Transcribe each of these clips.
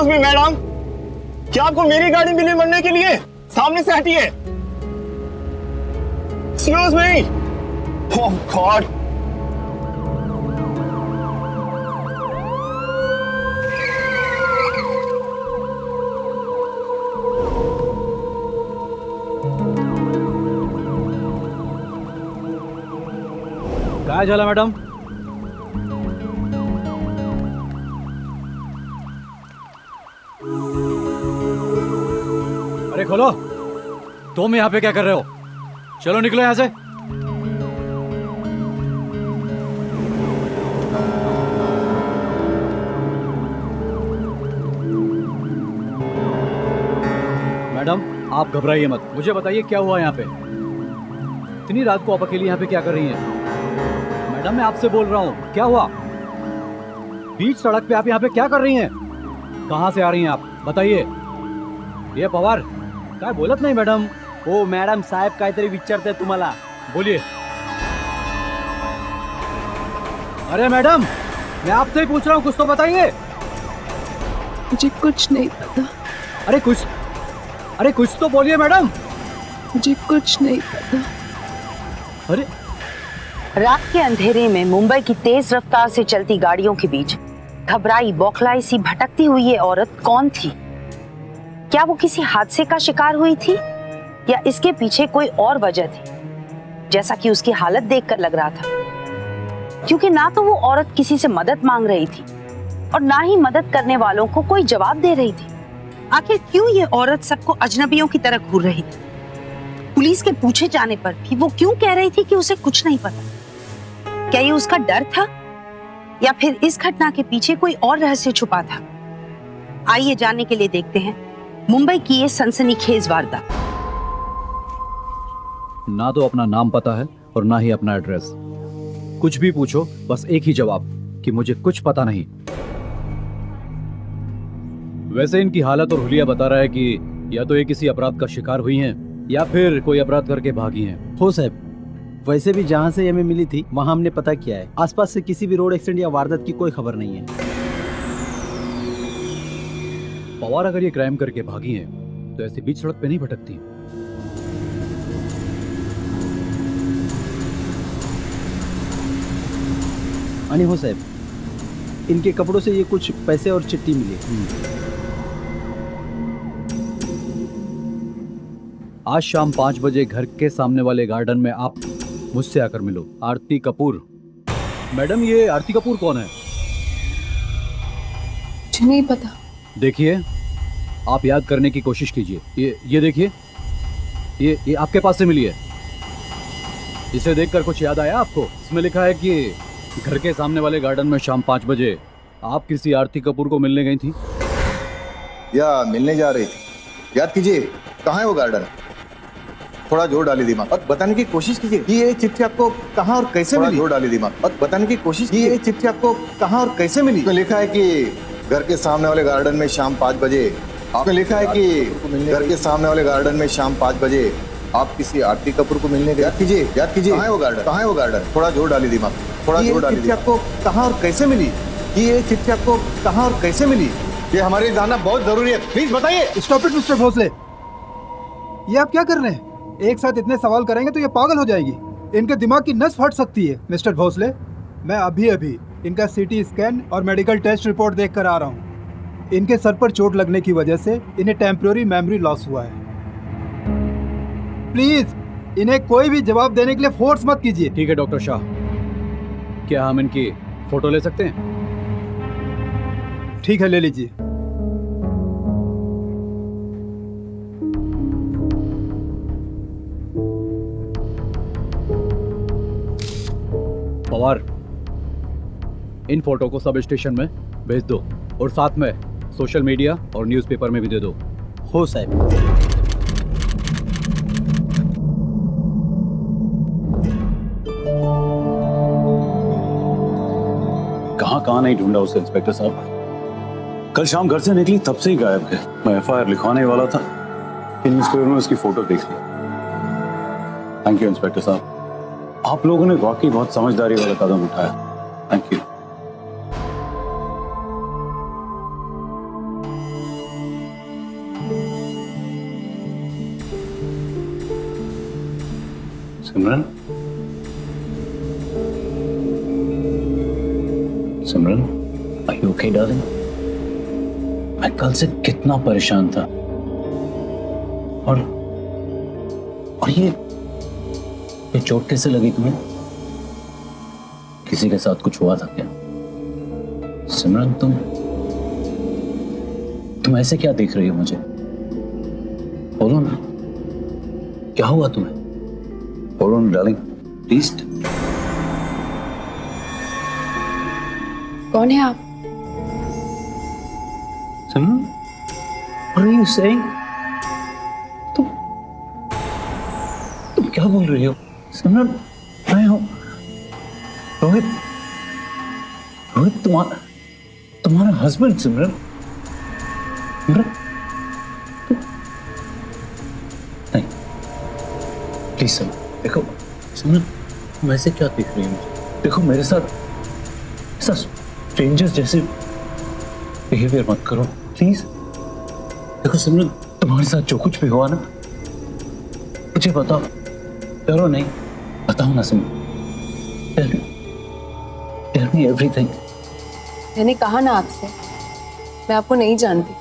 Excuse me madam, क्या आपको मेरी गाड़ी मिली मरने के लिए? सामने से हटिए। Excuse me. Oh God. काय झालं मॅडम? अरे खोलो, तुम यहाँ पे क्या कर रहे हो? चलो निकलो यहाँ से। मैडम आप घबराइए मत, मुझे बताइए क्या हुआ यहाँ पे? इतनी रात को आप अकेली यहाँ पे क्या कर रही हैं? मैडम मैं आपसे बोल रहा हूँ, क्या हुआ? बीच सड़क पे आप यहाँ पे क्या कर रही हैं? कहाँ से आ रही हैं आप? बताइए। ये पवार काय बोलत नाही मॅडम? हो मॅडम, साहेब काहीतरी विचारताय तुम्हाला. बोलिए। अरे मैडम मैं आपसे ही पूछ रहा हूँ, कुछ तो बताइए। मुझे कुछ नहीं पता। अरे कुछ तो बोलिए मैडम। मुझे कुछ नहीं पता। अरे रात के अंधेरे में मुंबई की तेज रफ्तार से चलती गाड़ियों के बीच घबराई बौखलाई सी भटकती हुई ये औरत कौन थी? क्या वो किसी हादसे का शिकार हुई थी या इसके पीछे कोई और वजह थी, जैसा कि उसकी हालत देखकर लग रहा था? क्योंकि ना तो वो औरत किसी से मदद मांग रही थी और ना ही मदद करने वालों को कोई जवाब दे रही थी। आखिर क्यों ये औरत सबको अजनबियों की तरह घूर रही थी? पुलिस के पूछे जाने पर भी वो क्यों कह रही थी कि उसे कुछ नहीं पता? क्या ये उसका डर था या फिर इस घटना के पीछे कोई और रहस्य छुपा था? आइए जानने के लिए देखते हैं मुंबई की ये सनसनीखेज वारदात। ना तो अपना नाम पता है और ना ही अपना एड्रेस। कुछ भी पूछो बस एक ही जवाब कि मुझे कुछ पता नहीं। वैसे इनकी हालत और हुलिया बता रहा है कि या तो ये किसी अपराध का शिकार हुई हैं या फिर कोई अपराध करके भागी हैं। हो साहेब, वैसे भी जहाँ से हमें मिली थी वहाँ हमने पता किया है, आसपास से किसी भी रोड एक्सीडेंट या वारदात की कोई खबर नहीं है। पवार अगर ये क्राइम करके भागी हैं तो ऐसे बीच सड़क पे नहीं भटकती। आणि हो साहेब, इनके कपड़ों से ये कुछ पैसे और चिट्ठी मिली। आज शाम 5 बजे घर के सामने वाले गार्डन में आप मुझसे आकर मिलो। आरती कपूर। मैडम ये आरती कपूर कौन है? मुझे नहीं पता। देखिए आप याद करने की कोशिश कीजिए। ये देखिए, ये आपके पास से मिली है। इसे देखकर कुछ याद आया आपको? इसमें लिखा है कि घर के सामने वाले गार्डन में शाम 5 बजे आप किसी आरती कपूर को मिलने गई थी या मिलने जा रही थी। याद कीजिए, कहाँ है वो गार्डन? थोड़ा जोर डालिए दिमाग और बताने की कोशिश कीजिए कि ये चिट्ठी आपको कहाँ और कैसे मिली। जोर डालिए दिमाग और बताने की कोशिश कीजिए ये चिट्ठी आपको कहाँ और कैसे मिली। तो लिखा है कि घर के सामने वाले गार्डन में शाम 5 बजे। आपने लिखा है कि घर के सामने वाले गार्डन में शाम 5 बजे आप किसी आरती कपूर को मिलने गए। याद कीजिए, कहाँ है वो गार्डन? कहाँ है वो गार्डन? थोड़ा जोर डालिए दिमाग, थोड़ा जोर डालिए। चिट्ठी आपको कहाँ और कैसे मिली? ये चिट्ठी आपको कहाँ और कैसे मिली? ये हमारे जानना बहुत जरूरी है, प्लीज बताइए। स्टॉप इट मिस्टर भोसले, ये आप क्या कर रहे हैं? एक साथ इतने सवाल करेंगे तो ये पागल हो जाएगी, इनके दिमाग की नस फट सकती है। मिस्टर भोसले, मैं अभी इनका सीटी स्कैन और मेडिकल टेस्ट रिपोर्ट देख कर आ रहा हूँ। इनके सर पर चोट लगने की वजह से इन्हें टेम्पररी मेमोरी लॉस हुआ है। प्लीज इन्हें कोई भी जवाब देने के लिए फोर्स मत कीजिए। ठीक है डॉक्टर शाह, क्या हम इनकी फोटो ले सकते हैं? ठीक है, ले लीजिए। पवार, इन फोटो को सब स्टेशन में भेज दो और साथ में सोशल मीडिया और न्यूज़पेपर में भी दे दो। हो साहेब। कहाँ नहीं ढूंढा उसे इंस्पेक्टर साहब। कल शाम घर से निकली तब से ही गायब है। मैं एफआईआर लिखवाने वाला था कि न्यूज़पेपर में उसकी फोटो देख ली। थैंक यू इंस्पेक्टर साहब, आप लोगों ने वाकई बहुत समझदारी वाला कदम उठाया। Thank you. Simran, Simran, are you okay, darling? मैं कल से कितना परेशान था और ये चोट कैसे लगी तुम्हें? किसी के साथ कुछ हुआ था क्या? सिमरन, तुम ऐसे क्या देख रही हो मुझे? बोलो ना, क्या हुआ तुम्हें? बोलो ना डार्लिंग, प्लीज। कौन है आप? सिमरन, what are you saying? तुम क्या बोल रही हो? सिमरन, मैं हूं रोहित। रोहित तुम्हारा हस्बैंड। सिमरन, नहीं, प्लीज सिमरन, देखो सिमरन, तुम ऐसे क्या देख रही हो? देखो मेरे साथ ऐसा स्ट्रेंजर्स जैसे बिहेवियर मत करो प्लीज। देखो सिमरन, तुम्हारे साथ जो कुछ भी हुआ ना, मुझे बताओ, डरो नहीं, बताओ ना सिमरन, टेल मी एवरीथिंग। मैंने कहा ना आपसे, मैं आपको नहीं जानती।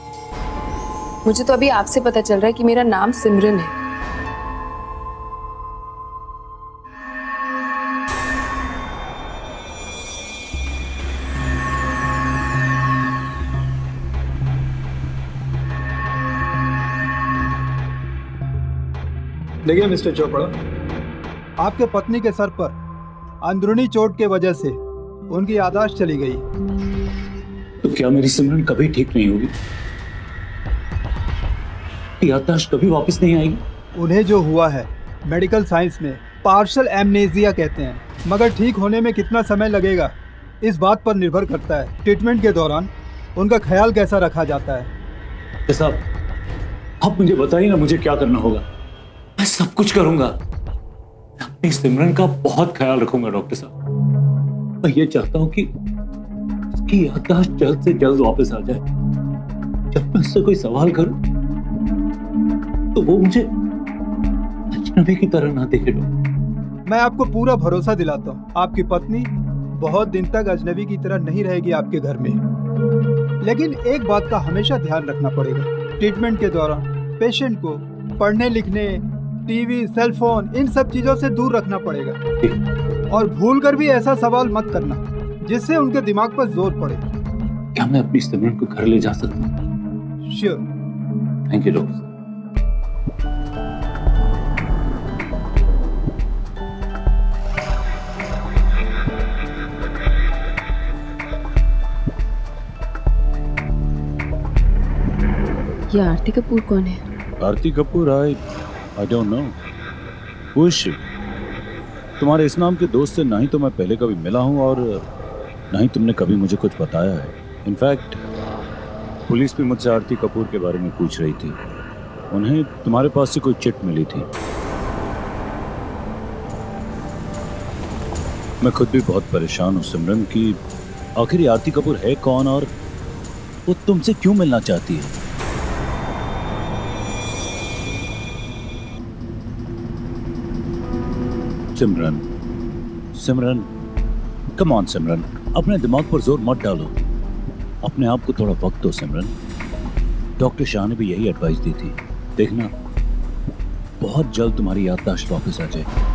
मुझे तो अभी आपसे पता चल रहा है कि मेरा नाम सिमरन है। देखिए मिस्टर चोपड़ा, आपके पत्नी के सर पर अंदरूनी चोट के वजह से उनकी याददाश्त चली गई। तो क्या मेरी सिमरन कभी ठीक नहीं होगी? याददाश्त कभी वापस नहीं आएगी? उन्हें जो हुआ है मेडिकल साइंस में पार्शियल एमनेसिया कहते हैं, मगर ठीक होने में कितना समय लगेगा इस बात पर निर्भर करता है ट्रीटमेंट के दौरान उनका ख्याल कैसा रखा जाता है। साहब, आप मुझे बताइए ना, मुझे क्या करना होगा? मैं सब कुछ करूंगा। मैं अपनी सिमरन का बहुत ख्याल रखूंगा डॉक्टर साहब। मैं ये चाहता हूं कि उसकी याददाश्त जल्द से जल्द वापस आ जाए। जब मैं उससे कोई सवाल करूं तो वो मुझे अजनबी की तरह ना देखे। मैं आपको पूरा भरोसा दिलाता हूँ, आपकी पत्नी बहुत दिन तक अजनबी की तरह नहीं रहेगी आपके घर में। लेकिन एक बात का हमेशा ध्यान रखना पड़ेगा, ट्रीटमेंट के दौरान पेशेंट को पढ़ने लिखने, टीवी, सेलफोन, इन सब चीजों से दूर रखना पड़ेगा। और भूल कर भी ऐसा सवाल मत करना जिससे उनके दिमाग पर जोर पड़े। क्या मैं अपनी सिमरन को घर ले जा सकता हूँ? श्योर। Thank you doctor. ये आरती कपूर कौन है? Aarti Kapoor, I don't know who is she. तुम्हारे इस नाम के दोस्त से ना ही तो मैं पहले कभी मिला हूं और ना ही तुमने कभी मुझे कुछ बताया है। इनफैक्ट पुलिस भी मुझसे आरती कपूर के बारे में पूछ रही थी। उन्हें तुम्हारे पास से कोई चिट मिली थी। मैं खुद भी बहुत परेशान हूं सिमरन कि आखिर ये आरती कपूर है कौन और वो तुमसे क्यों मिलना चाहती है। सिमरन, सिमरन, कम ऑन सिमरन, अपने दिमाग पर जोर मत डालो। अपने आप को थोड़ा वक्त दो सिमरन। डॉक्टर शाह ने भी यही एडवाइस दी थी। देखना, बहुत जल्द तुम्हारी याददाश्त वापस आ जाए।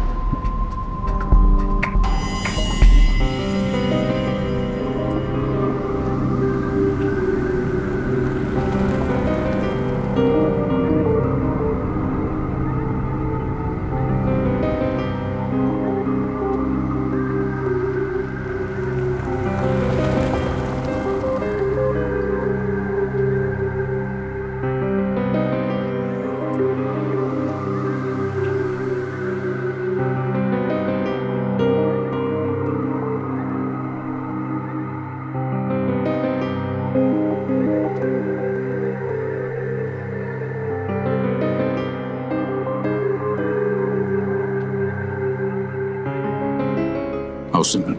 आओ सिमरन।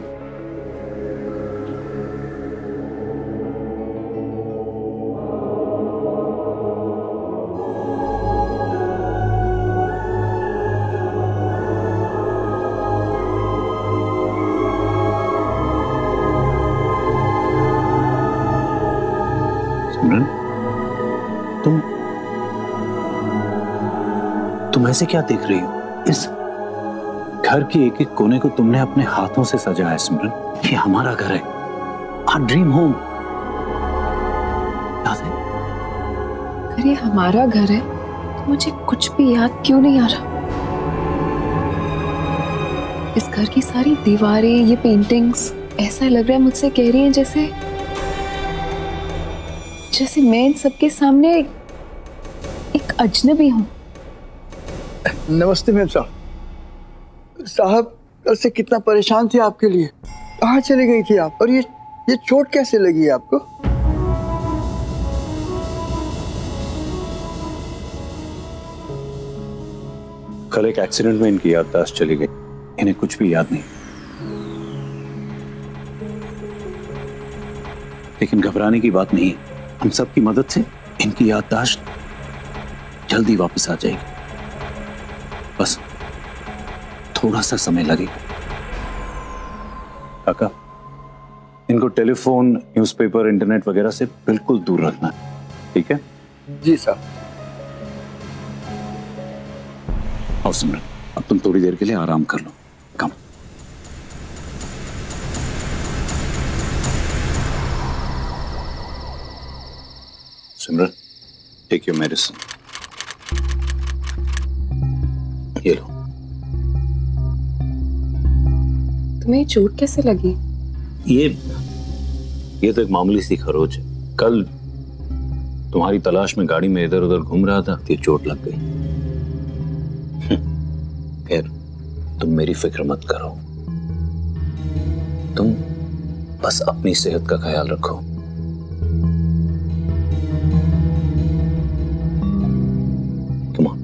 तुम ऐसे क्या देख रही हो? इस घर के एक एक कोने को तुमने अपने हाथों से सजाया है सिमरन। ये हमारा घर है, आवर ड्रीम होम। याद है? अगर ये हमारा घर है तो मुझे कुछ भी याद क्यों नहीं आ रहा? इस घर की सारी दीवारें, ये पेंटिंग्स, ऐसा लग रहा है मुझसे कह रही हैं जैसे मैं इन सबके सामने एक अजनबी हूं। नमस्ते मेम साहब। साहब कल से कितना परेशान थे आपके लिए। कहाँ चली गई थी आप? और ये चोट कैसे लगी है आपको? कल एक एक्सीडेंट में इनकी याददाश्त चली गई, इन्हें कुछ भी याद नहीं। लेकिन घबराने की बात नहीं है, हम सब की मदद से इनकी याददाश्त जल्दी वापस आ जाएगी। बस थोड़ा सा समय लगेगा। काका, इनको टेलीफोन, न्यूज़पेपर, इंटरनेट वगैरह से बिल्कुल दूर रखना है, ठीक है? जी साहब। आओ सिमरन, अब तुम थोड़ी देर के लिए आराम कर लो। कम। सिमरन, टेक योर मेडिसिन। ये लो। तुम्हें चोट कैसे लगी? ये तो एक मामूली सी खरोच है। कल तुम्हारी तलाश में गाड़ी में इधर उधर घूम रहा था, तो चोट लग गई। खैर, तुम मेरी फिक्र मत करो, तुम बस अपनी सेहत का ख्याल रखो। Come on,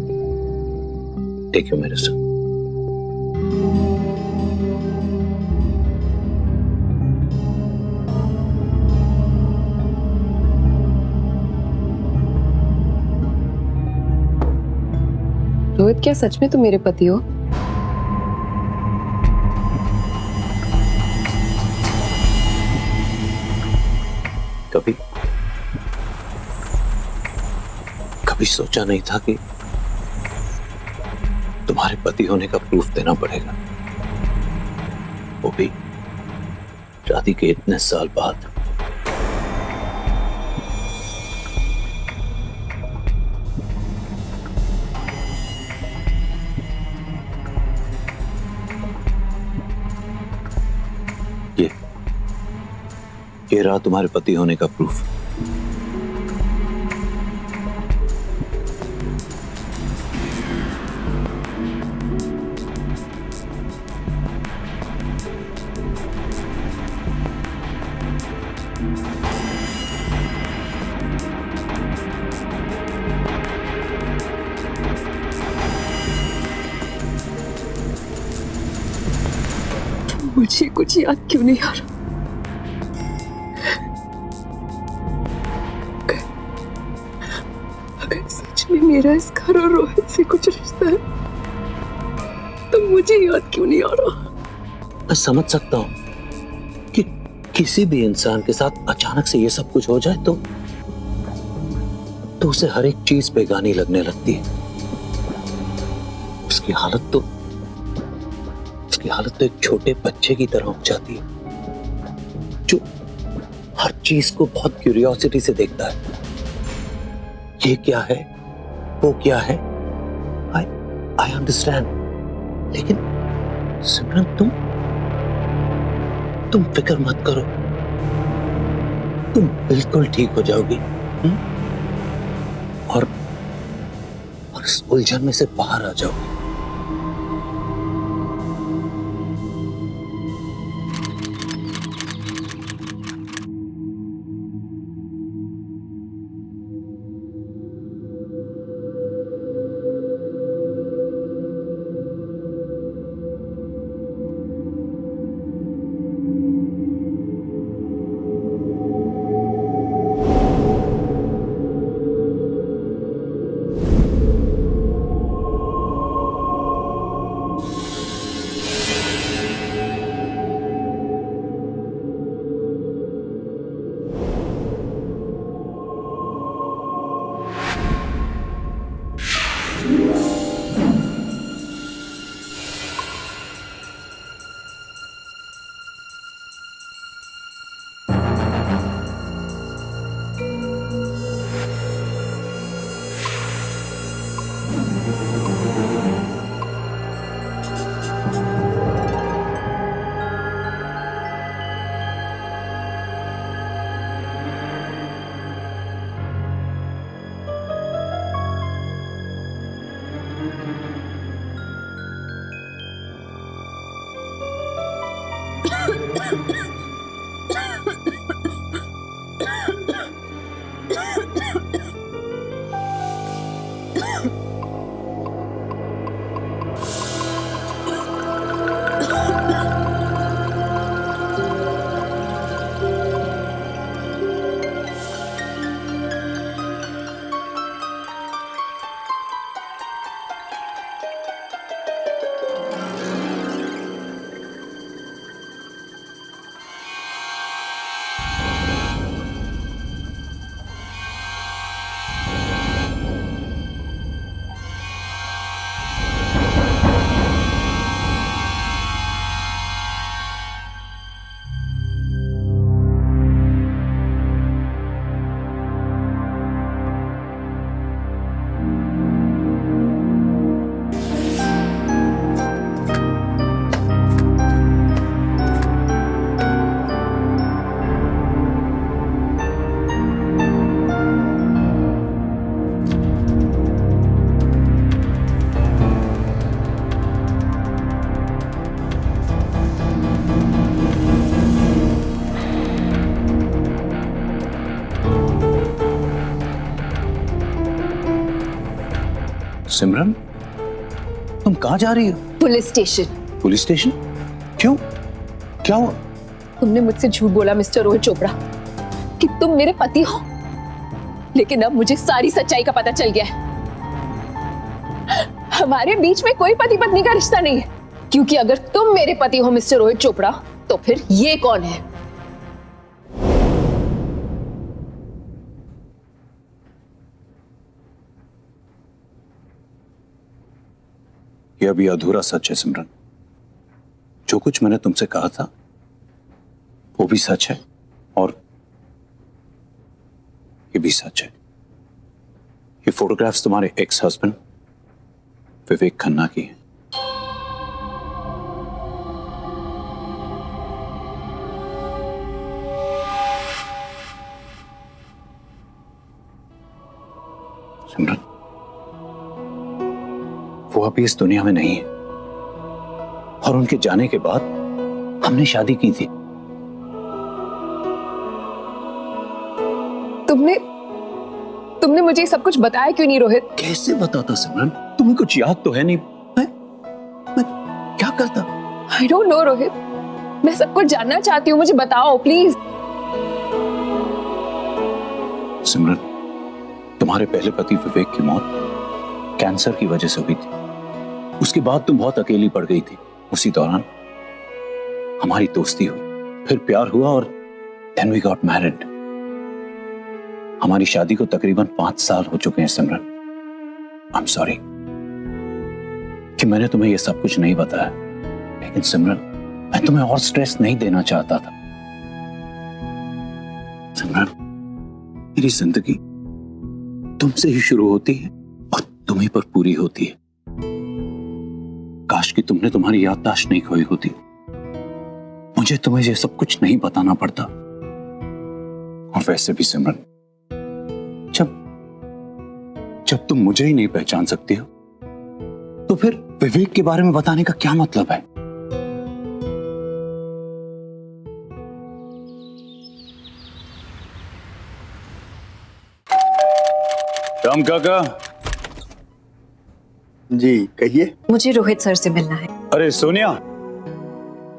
take your medicine. Rohit, क्या सच में तुम मेरे पति हो? कभी सोचा नहीं था कि तुम्हारे पति होने का प्रूफ देना पड़ेगा, वो भी शादी के इतने साल बाद। ये रहा तुम्हारे पति होने का प्रूफ। मुझे कुछ याद क्यों नहीं आ रहा? अगर सच में मेरा इस घर और रोहित से कुछ रिश्ता है तो मुझे याद क्यों नहीं आ रहा? मैं समझ सकता हूं कि किसी भी इंसान के साथ अचानक से ये सब कुछ हो जाए तो उसे हर एक चीज बेगानी लगने लगती है। उसकी हालत तो एक छोटे बच्चे की तरह हो जाती है जो हर चीज को बहुत क्यूरियोसिटी से देखता है। ये क्या है, वो क्या है, आई अंडरस्टैंड। लेकिन सिमरन, तुम फिक्र मत करो, तुम बिल्कुल ठीक हो जाओगी। और इस उलझन में से बाहर आ जाओगी। सिमरन, तुम कहाँ जा रही हो? Police station. Police station? क्यों? क्या हुआ? तुमने मुझसे झूठ बोला मिस्टर रोहित चोपड़ा कि तुम मेरे पति हो, लेकिन अब मुझे सारी सच्चाई का पता चल गया है। हमारे बीच में कोई पति पत्नी का रिश्ता नहीं है, क्योंकि अगर तुम मेरे पति हो मिस्टर रोहित चोपड़ा, तो फिर ये कौन है? यह अभी अधूरा सच है सिमरन। जो कुछ मैंने तुमसे कहा था वो भी सच है और ये भी सच है। ये फोटोग्राफ्स तुम्हारे एक्स हस्बैंड विवेक खन्ना की हैं। सिमरन, वो अभी इस दुनिया में नहीं है और उनके जाने के बाद हमने शादी की थी। तुमने मुझे सब कुछ बताया क्यों नहीं रोहित? कैसे बताता सिमरन? तुम्हें कुछ याद तो है नहीं। मैं क्या करता? आई डोंट नो रोहित, मैं सब कुछ जानना चाहती हूँ, मुझे बताओ प्लीज। सिमरन, तुम्हारे पहले पति विवेक की मौत कैंसर की वजह से हुई थी। उसके बाद तुम बहुत अकेली पड़ गई थी। उसी दौरान हमारी दोस्ती हुई, फिर प्यार हुआ और then we got married। हमारी शादी को तकरीबन 5 साल हो चुके हैं सिमरन। I'm sorry कि मैंने तुम्हें यह सब कुछ नहीं बताया, लेकिन सिमरन मैं तुम्हें और स्ट्रेस नहीं देना चाहता था। सिमरन, मेरी जिंदगी तुमसे ही शुरू होती है और तुम्हीं पर पूरी होती है। काश कि तुमने तुम्हारी याददाश्त नहीं खोई होती, मुझे तुम्हें ये सब कुछ नहीं बताना पड़ता। और वैसे भी सिमरन, जब तुम मुझे ही नहीं पहचान सकती हो, तो फिर विवेक के बारे में बताने का क्या मतलब है? राम काका। जी कहिए। मुझे रोहित सर से मिलना है। अरे सोनिया,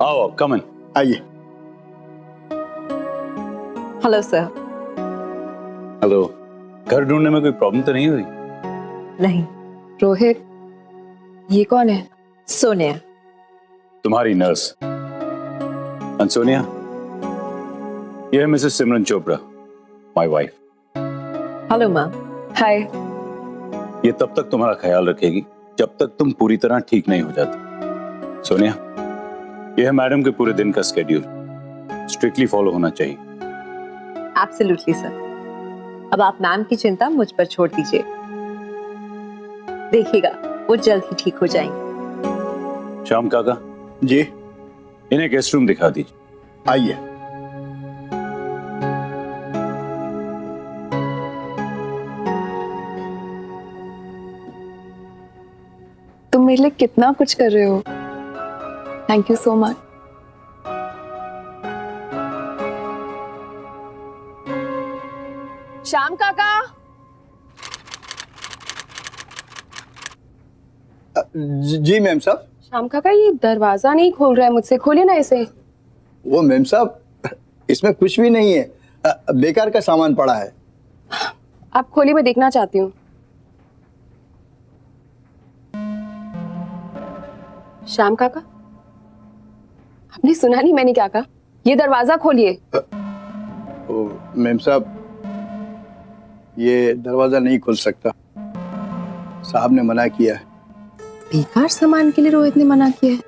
आओ कम इन। आइए। Hello sir. हेलो। घर ढूंढने में कोई प्रॉब्लम तो नहीं हुई? नहीं। रोहित, ये कौन है? सोनिया। तुम्हारी नर्स। एंड सोनिया, ये है Mrs Simran Chopra, my wife. Hello ma'am. Hi. ये तब तक तुम्हारा ख्याल रखेगी जब तक तुम पूरी तरह ठीक नहीं हो जाती। सोनिया, ये है मैडम के पूरे दिन का स्केड्यूल, स्ट्रिक्टली फॉलो होना चाहिए। Absolutely sir. अब आप मैम की चिंता मुझ पर छोड़ दीजिए, देखिएगा वो जल्द ही ठीक हो जाएंगे। श्याम काका जी। इन्हें गेस्ट रूम दिखा दीजिए। आइए। तुम मेरे लिए कितना कुछ कर रहे हो, thank you so much. Shyam काका, जी मैम साहब। श्याम काका, ये दरवाजा नहीं खोल रहा है मुझसे, खोलिए ना इसे। वो मैम साहब, इसमें कुछ भी नहीं है, बेकार का सामान पड़ा है। आप खोलिए, मैं देखना चाहती हूँ। श्याम काका, आपने सुना नहीं मैंने क्या कहा? ये दरवाजा खोलिए। मैम साहब, ये दरवाजा नहीं खुल सकता, साहब ने मना किया है। बेकार सामान के लिए रोहित ने मना किया है?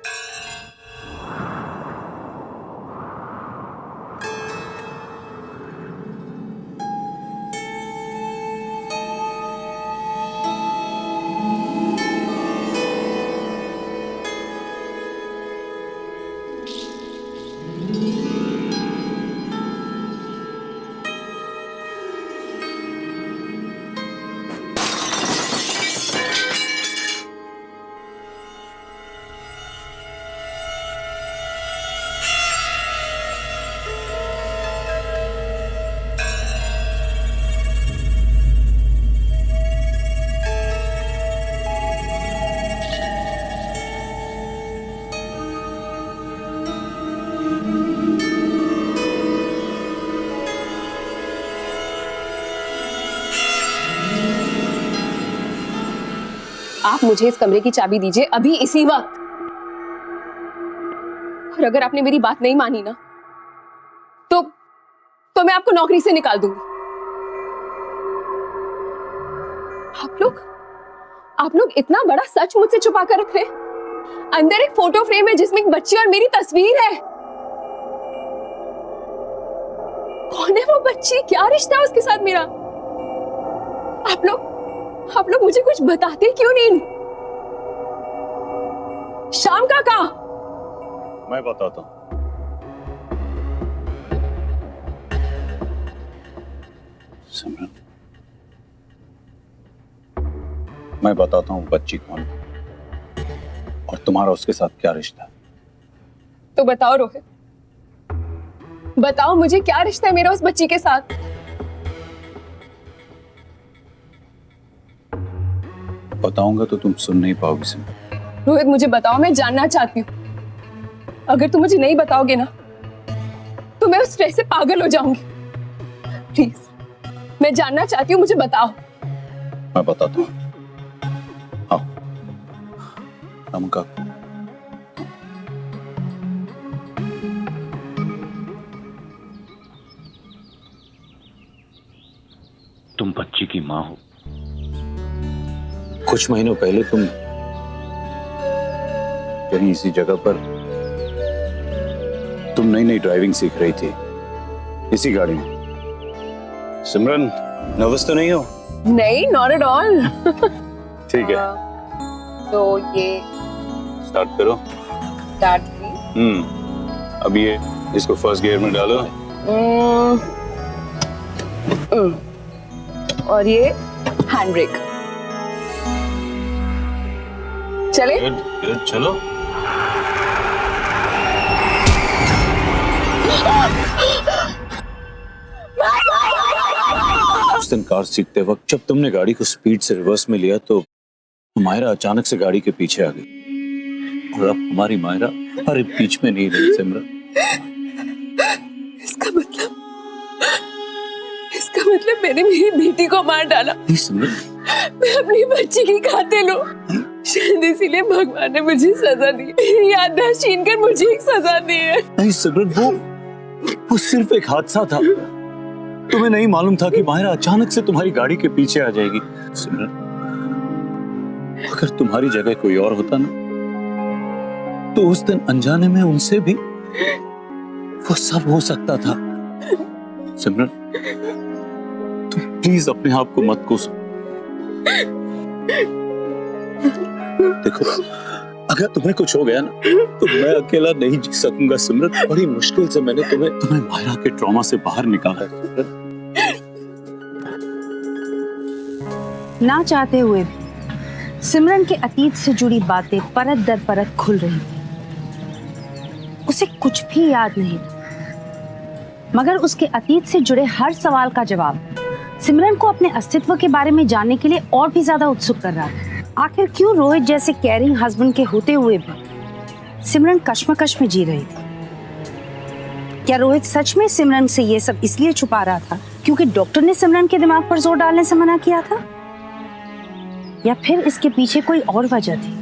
आप मुझे इस कमरे की चाबी दीजिए अभी, इसी वक्त। और अगर आपने मेरी बात नहीं मानी ना, तो मैं आपको नौकरी से निकाल दूंगी। आप लोग इतना बड़ा सच मुझसे छुपा कर रख रहे हैं। अंदर एक फोटो फ्रेम है जिसमें एक बच्ची और मेरी तस्वीर है। कौन है वो बच्ची? क्या रिश्ता है उसके साथ मेरा? आप लोग मुझे कुछ बताते क्यों नहीं? श्याम काका, मैं बताता हूं। सिमरन, मैं बताता हूं बच्ची कौन है और तुम्हारा उसके साथ क्या रिश्ता है। तो बताओ रोहित, बताओ मुझे क्या रिश्ता है मेरा उस बच्ची के साथ? बताऊंगा तो तुम सुन नहीं पाओगी सिमरन। रोहित मुझे बताओ, मैं जानना चाहती हूँ। अगर तुम मुझे नहीं बताओगे ना, तो मैं उस स्ट्रेस से पागल हो जाऊंगी। प्लीज, मैं जानना चाहती हूँ, मुझे बताओ। मैं बताता हूँ। हाँ, का तुम बच्ची की माँ हो। कुछ महीनों पहले तुम कहीं इसी जगह पर तुम नई ड्राइविंग सीख रही थी, इसी गाड़ी में। सिमरन, नर्वस तो नहीं हो? नहीं, नॉट एट ऑल। ठीक है, तो ये स्टार्ट करो। Start please. अब ये इसको फर्स्ट गियर में डालो। और ये हैंड ब्रेक। चले? गुड, चलो। उस दिन कार सीखते वक्त जब तुमने गाड़ी को स्पीड से रिवर्स में लिया तो मायरा अचानक से गाड़ी के पीछे आ गई और अब हमारी मायरा हमारे बीच में नहीं रही। सिमरन, इसका मतलब मैंने मेरी बेटी को मार डाला। सिमरन, मैं अपनी बच्ची की कातिल हूँ। शायद इसीलिए भगवान ने मुझे सजा दी, याददाश्त छीन कर मुझे एक सजा दी है। नहीं सिमरन, वो सिर्फ एक हादसा था। तुम्हें नहीं मालूम था कि मायरा अचानक से तुम्हारी गाड़ी के पीछे आ जाएगी। सिमरन, अगर तुम्हारी जगह कोई और होता ना, तो उस दिन अनजाने में उनसे भी वो सब हो सकता था। सिमरन, तुम प्लीज अपने आप को मत कोसो। देखो, अगर तुम्हें कुछ हो गया ना, तो मैं अकेला नहीं जी सकूंगा। सिमरन, बड़ी मुश्किल से मैंने तुम्हें मायरा के ट्रॉमा से बाहर निकाला है। ना चाहते हुए भी सिमरन के अतीत से जुड़ी बातें परत दर परत खुल रही थी। उसे कुछ भी याद नहीं, मगर उसके अतीत से जुड़े हर सवाल का जवाब सिमरन को अपने अस्तित्व के बारे में जानने के लिए और भी ज्यादा उत्सुक कर रहा था। आखिर क्यों रोहित जैसे केयरिंग हस्बैंड के होते हुए भी सिमरन कश्मकश में जी रही थी? क्या रोहित सच में सिमरन से ये सब इसलिए छुपा रहा था क्योंकि डॉक्टर ने सिमरन के दिमाग पर जोर डालने से मना किया था, या फिर इसके पीछे कोई और वजह थी?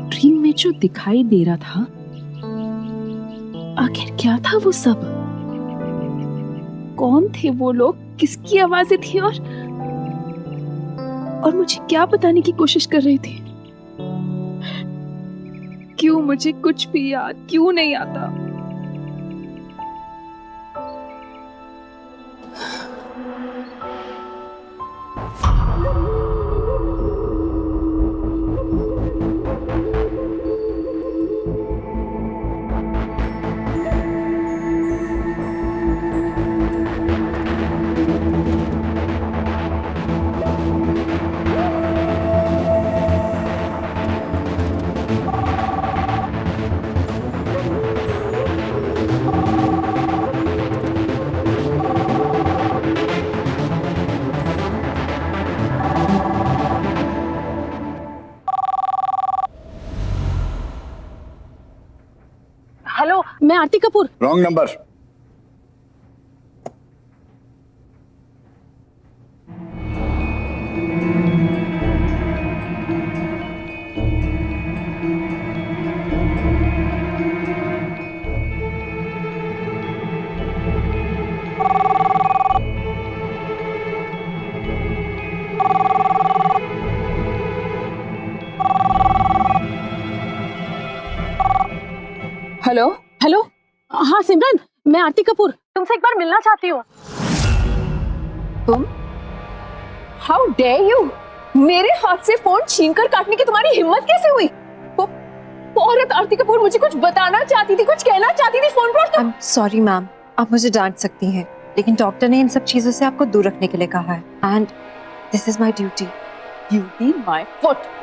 ड्रीम में जो दिखाई दे रहा था, आखिर क्या था वो सब? कौन थे वो लोग, किसकी आवाजें थी और मुझे क्या बताने की कोशिश कर रही थी? क्यों मुझे कुछ भी याद क्यों नहीं आता? हेलो, मैं Aarti Kapoor. Wrong number. Hello hello, हाँ सिमरन, मैं आरती कपूर तुमसे एक बार मिलना चाहती हूँ। तुम? How dare you! मेरे हाथ से फोन छीनकर काटने की तुम्हारी हिम्मत कैसे हुई? वो औरत आरती कपूर मुझे कुछ बताना चाहती थी, कुछ कहना चाहती थी फोन पर। I'm sorry मैम, आप मुझे डांट सकती हैं, लेकिन डॉक्टर ने इन सब चीजों से आपको दूर रखने के लिए कहा है। And this is my duty. Duty my foot.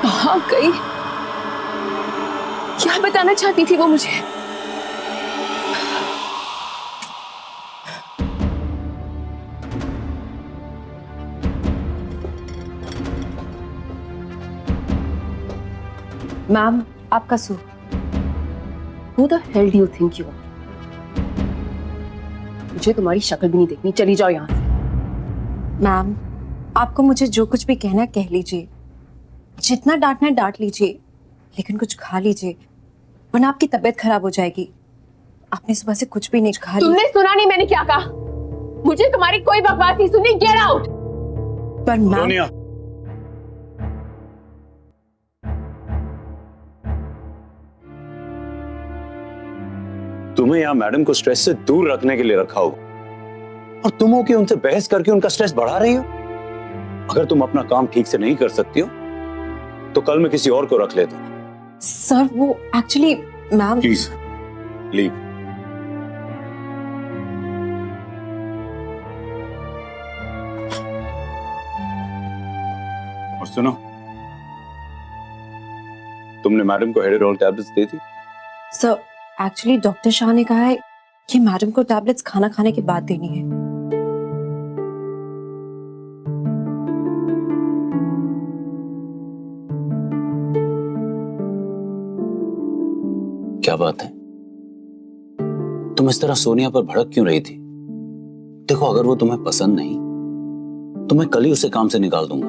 कहाँ गई? क्या बताना चाहती थी वो मुझे? मैम, आपका suit. Who the hell do you think you are? मुझे तुम्हारी शक्ल भी नहीं देखनी, चली जाओ यहाँ से। मैम, आपको मुझे जो कुछ भी कहना है कह लीजिए, जितना डांटना है डांट लीजिए, लेकिन कुछ खा लीजिए वरना आपकी तबीयत खराब हो जाएगी। आपने सुबह से कुछ भी नहीं खा तुमने सुना नहीं मैंने क्या कहा? मुझे तुम्हारी कोई बकवास नहीं सुननी। Get out. पर मैम, सोनिया, तुम्हें यहाँ मैडम को स्ट्रेस से दूर रखने के लिए रखा हो और तुम हो कि उनसे बहस करके उनका स्ट्रेस बढ़ा रही हो। अगर तुम अपना काम ठीक से नहीं कर सकती हो तो कल मैं किसी और को रख लेता हूं। सर वो एक्चुअली मैम। Please leave. और सुनो, तुमने मैडम को हेडेरोल टैबलेट्स दे दी? सर एक्चुअली डॉक्टर शाह ने कहा है कि मैडम को टैबलेट्स खाना खाने के बाद देनी है। क्या बात है, तुम इस तरह सोनिया पर भड़क क्यों रही थी? देखो, अगर वो तुम्हें पसंद नहीं तो मैं कल ही उसे काम से निकाल दूंगा।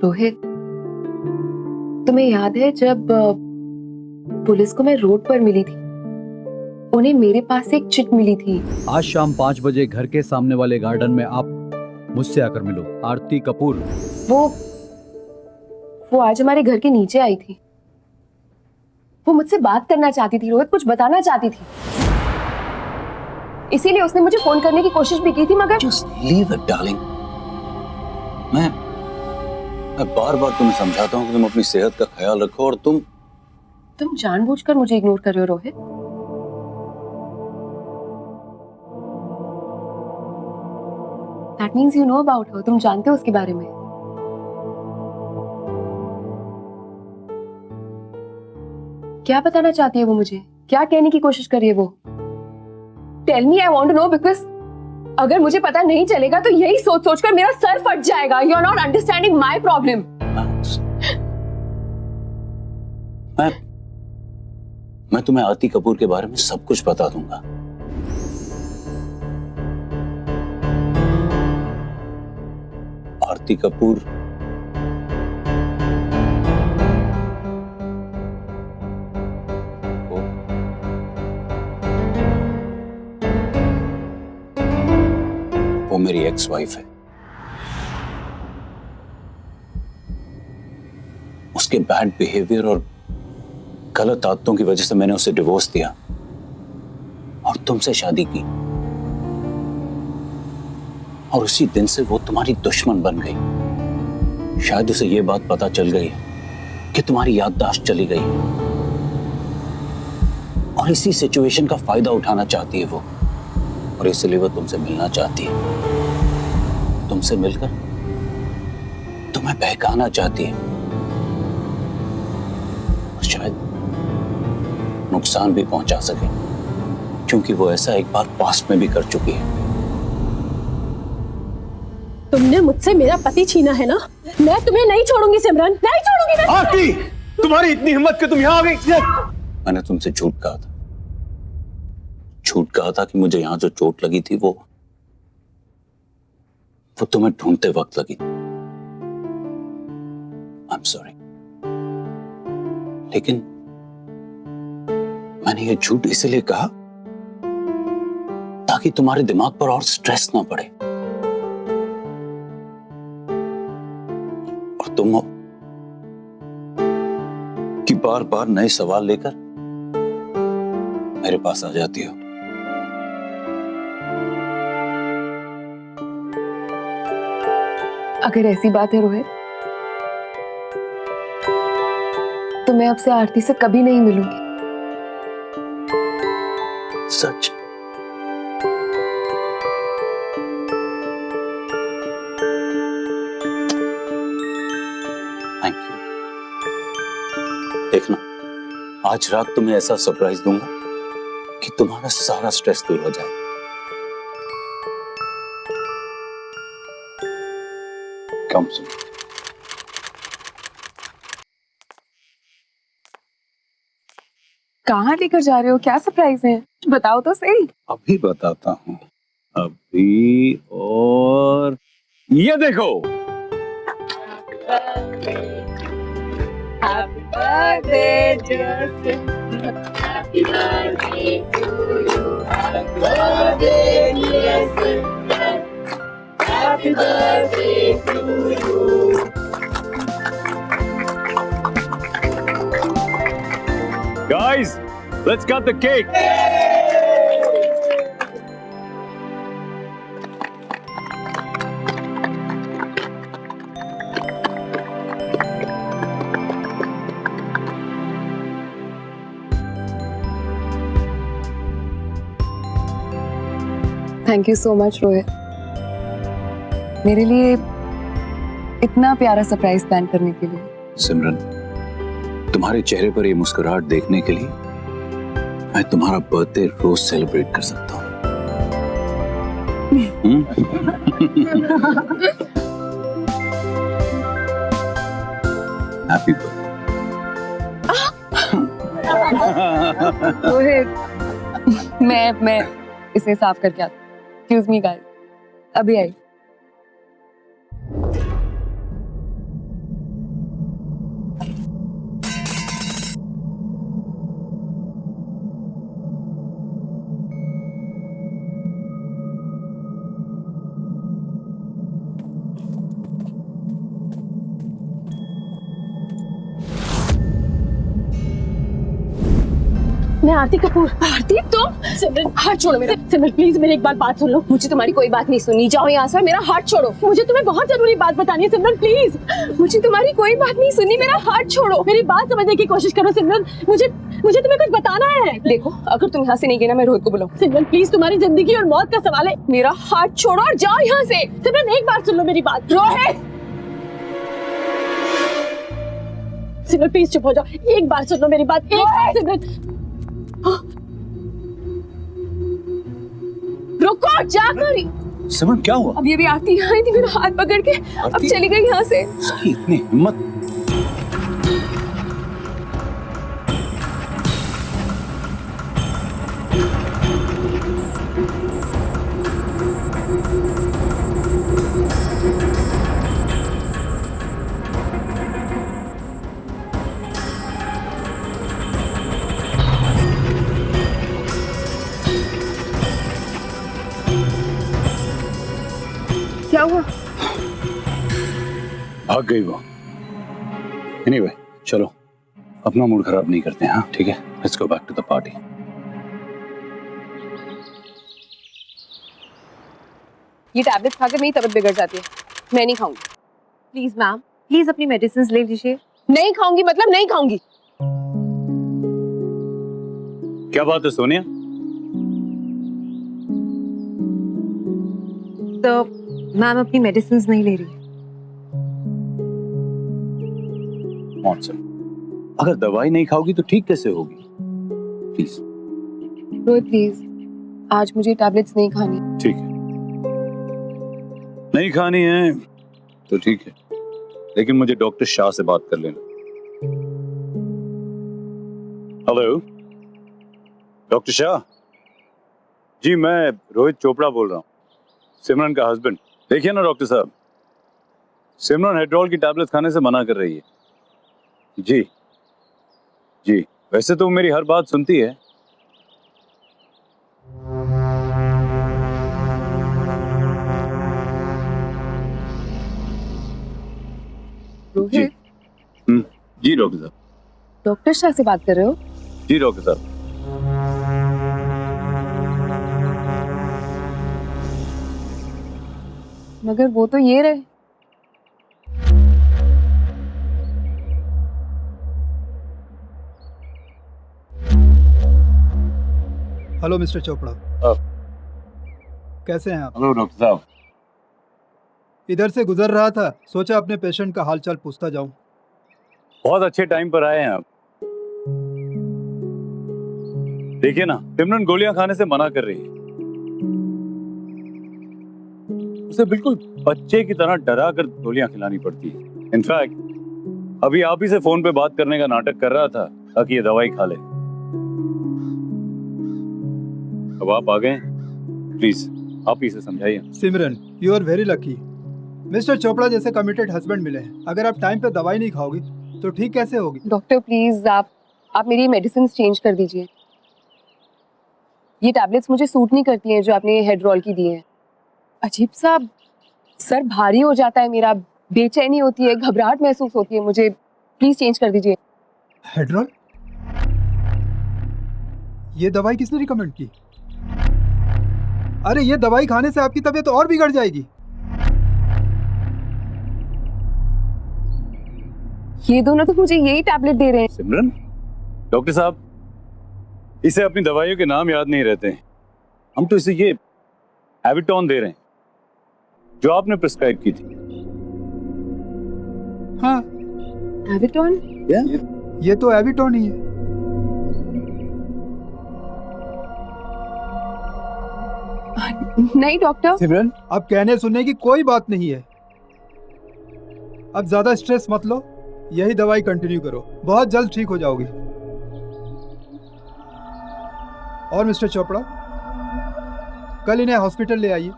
रोहित, तुम्हें याद है जब पुलिस को मैं रोड पर मिली थी, उन्हें मेरे पास से एक चिट मिली थी। आज शाम 5 बजे घर के सामने वाले गार्डन में आप मुझसे आकर मिलो। आरती कपूर। वो आज हमारे घर के नीचे आई थी। वो मुझसे बात करना चाहती थी रोहित, कुछ बताना चाहती थी, इसीलिए उसने मुझे फोन करने की कोशिश भी की थी, मगर Just leave it, darling. मैं बार-बार तुम्हें समझाता हूँ कि तुम अपनी सेहत का ख्याल रखो और तुम जानबूझकर मुझे इग्नोर कर रहे हो Rohit. That means you know about her. तुम जानते हो उसके बारे में। क्या बताना चाहती है वो मुझे? क्या कहने की कोशिश कर रही है वो? Tell me, I want to know, because अगर मुझे पता नहीं चलेगा तो यही सोच सोचकर मेरा सर फट जाएगा। You're not understanding my problem. मैं तुम्हें आरती कपूर के बारे में सब कुछ बता दूंगा। आरती कपूर वो मेरी एक्स वाइफ है। उसके बैड बिहेवियर और गलत आदतों की वजह से मैंने उसे डिवोर्स दिया और तुमसे शादी की, और उसी दिन से वो तुम्हारी दुश्मन बन गई। शायद उसे ये बात पता चल गई कि तुम्हारी याददाश्त चली गई और इसी सिचुएशन का फायदा उठाना चाहती है वो, और इसलिए वो तुमसे मिलना चाहती है। तुमसे मिलकर तुम्हें बहकाना चाहती है और शायद नुकसान भी पहुंचा सके, क्योंकि वो ऐसा एक बार पास्ट में भी कर चुकी है। तुमने मुझसे मेरा पति छीना है ना? मैं तुम्हें नहीं छोड़ूंगी सिमरन, नहीं छोड़ूंगी मैं। आरती, तुम्हारी इतनी हिम्मत कि तुम यहाँ आ गई। मैंने तुमसे झूठ कहा था कि मुझे यहाँ जो चोट लगी थी वो तुम्हें ढूंढते वक्त लगी। आई एम सॉरी, लेकिन मैंने ये झूठ इसलिए कहा ताकि तुम्हारे दिमाग पर और स्ट्रेस ना पड़े और तुम कि बार बार नए सवाल लेकर मेरे पास आ जाती हो। अगर ऐसी बात है रोहित, तो मैं आपसे आरती से कभी नहीं मिलूंगी। सच? Thank you. देखना, आज रात तुम्हें ऐसा सरप्राइज दूंगा कि तुम्हारा सारा स्ट्रेस दूर हो जाए। कम सुन। कहाँ लेकर जा रहे हो? क्या सरप्राइज है? बताओ तो सही। अभी बताता हूँ, अभी। और ये देखो। Happy birthday, Joseph. Happy birthday to you. Happy birthday, Joseph. Happy birthday to you. Guys, let's cut the cake. Thank you so much Rohit, मेरे लिए इतना प्यारा सरप्राइज प्लान करने के लिए। सिमरन, तुम्हारे चेहरे पर ये मुस्कुराहट देखने के लिए मैं तुम्हारा बर्थडे रोज सेलिब्रेट कर सकता हूँ। Happy birthday. रोहित, मैं इसे साफ करके आती हूँ। एक्सक्यूज मी गाइस, अभी आई। आरती कपूर। आरती तुम? सिमरन हाथ छोड़ो मेरा। सिमरन प्लीज मेरी एक बात सुन लो। मुझे तुम्हारी कोई बात नहीं सुननी, जाओ यहाँ से, मेरा हाथ छोड़ो। मुझे तुम्हें बहुत जरूरी बात बतानी है सिमरन, प्लीज। मुझे तुम्हारी कोई बात नहीं सुननी, मेरा हाथ छोड़ो। मेरी बात समझने की कोशिश करो सिमरन, मुझे तुम्हें कुछ बताना है। देखो अगर तुम यहाँ से नहीं गए ना, मैं रोहित को बुलाऊं। सिमरन प्लीज, तुम्हारी जिंदगी और मौत का सवाल है, मेरा हाथ छोड़ो और जाओ यहाँ से। सिमरन एक बार सुन लो मेरी बात। रोहित सिमरन प्लीज चुप हो जाओ, एक बार सुन लो मेरी बात। एक बार सिमरन, रुको जाकर। सिमरन क्या हुआ? अभी आरती यहाँ आई थी, मेरा हाथ पकड़ के अब चली गई यहाँ से। इतनी हिम्मत। क्या हुआ? भाग गई वो। एनीवे, चलो अपना मूड खराब नहीं करते हैं। हाँ ठीक है, let's go back to the party. ये टैबलेट खाकर मेरी तबीयत बिगड़ जाती है, मैं नहीं खाऊंगी। प्लीज मैम, प्लीज अपनी मेडिसिन ले लीजिए। नहीं खाऊंगी मतलब नहीं खाऊंगी। क्या बात है सोनिया? तो मैम अपनी मेडिसिन नहीं ले रही। अगर दवाई नहीं खाओगी तो ठीक कैसे होगी? प्लीज रोहित प्लीज, आज मुझे टैबलेट्स नहीं खानी। ठीक है, नहीं खानी है तो ठीक है, लेकिन मुझे डॉक्टर शाह से बात कर लेना। हेलो डॉक्टर शाह जी, मैं रोहित चोपड़ा बोल रहा हूँ, सिमरन का हस्बैंड। देखिए ना डॉक्टर साहब, सिमरन हेड्रोल की टैबलेट खाने से मना कर रही है। जी जी, वैसे तो मेरी हर बात सुनती है। रोहित, जी डॉक्टर साहब। डॉक्टर शाह से बात कर रहे हो? जी डॉक्टर साहब। मगर वो तो ये रहे। हेलो मिस्टर चोपड़ा, कैसे हैं आप? हेलो डॉक्टर साहब। इधर से गुजर रहा था, सोचा अपने पेशेंट का हालचाल पूछता जाऊं। बहुत अच्छे टाइम पर आए हैं आप। देखिए ना, सिमरन गोलियां खाने से मना कर रही है। उसे बिल्कुल बच्चे की तरह डरा कर गोलियां खिलानी पड़ती है। इनफैक्ट अभी आप ही से फोन पे बात करने का नाटक कर रहा था ताकि ये दवाई खा ले। अब आप आ गए, प्लीज आप ही से समझाइए। Simran, you are very lucky. Mr Chopra जैसे कमिटेड हस्बैंड मिले हैं। अगर आप टाइम पे दवाई नहीं खाओगी तो ठीक कैसे होगी? डॉक्टर प्लीज आप मेरी मेडिसिन चेंज कर दीजिए। ये टैबलेट्स मुझे सूट नहीं करती हैं जो आपने हेड्रोल की दी है। अजीब सा सर भारी हो जाता है मेरा, बेचैनी होती है, घबराहट महसूस होती है मुझे। प्लीज चेंज कर दीजिए। हेड्रोल? ये दवाई किसने रिकमेंड की? अरे ये दवाई खाने से आपकी तबीयत और बिगड़ जाएगी। ये दोनों तो मुझे यही टैबलेट दे रहे हैं। सिमरन, डॉक्टर साहब, इसे अपनी दवाइयों के नाम याद नहीं रहते हैं। हम तो इसे ये एविटॉन दे रहे हैं जो आपने प्रिस्क्राइब की थी। हाँ, एविटॉन? ये तो एविटॉन ही है। नहीं डॉक्टर। सिमरन, अब कहने सुनने की कोई बात नहीं है। अब ज्यादा स्ट्रेस मत लो, यही दवाई कंटिन्यू करो, बहुत जल्द ठीक हो जाओगी। और मिस्टर चोपड़ा, कल इन्हें हॉस्पिटल ले आइए,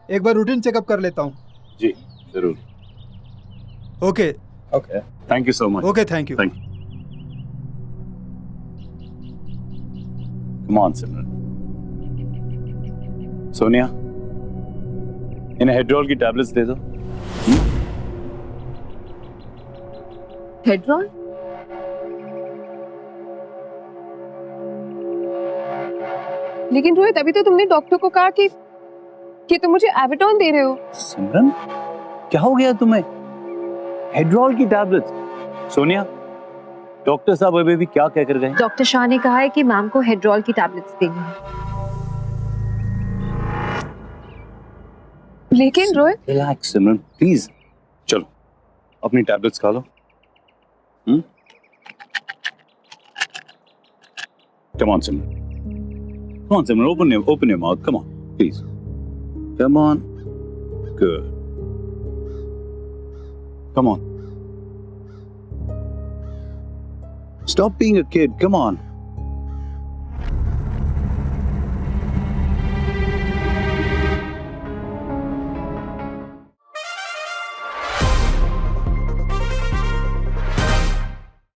एक बार रूटीन चेकअप कर लेता हूँ। जी जरूर। Okay okay, thank you so much. Okay, thank you. Come on Simran. Sonia, इन्हें हेड्रोल की टैबलेट्स दे दो। हेड्रोल? लेकिन रोहित अभी तो तुमने डॉक्टर को कहा कि तुम मुझे एविटॉन दे रहे हो। सिमरन क्या हो गया तुम्हें? हेड्रोल की टैबलेट्स। सोनिया डॉक्टर साहब अभी भी क्या कह कर गए? डॉक्टर शाह ने कहा है कि मैम को हेड्रोल की टैबलेट्स देनी है। लेकिन रोहित रिलैक्स सिमरन प्लीज। चलो अपनी टैबलेट्स खा लो। Come on, Simran. Come on, Simran. Open your mouth. Come on, please. Come on. Good. Come on. Stop being a kid. Come on.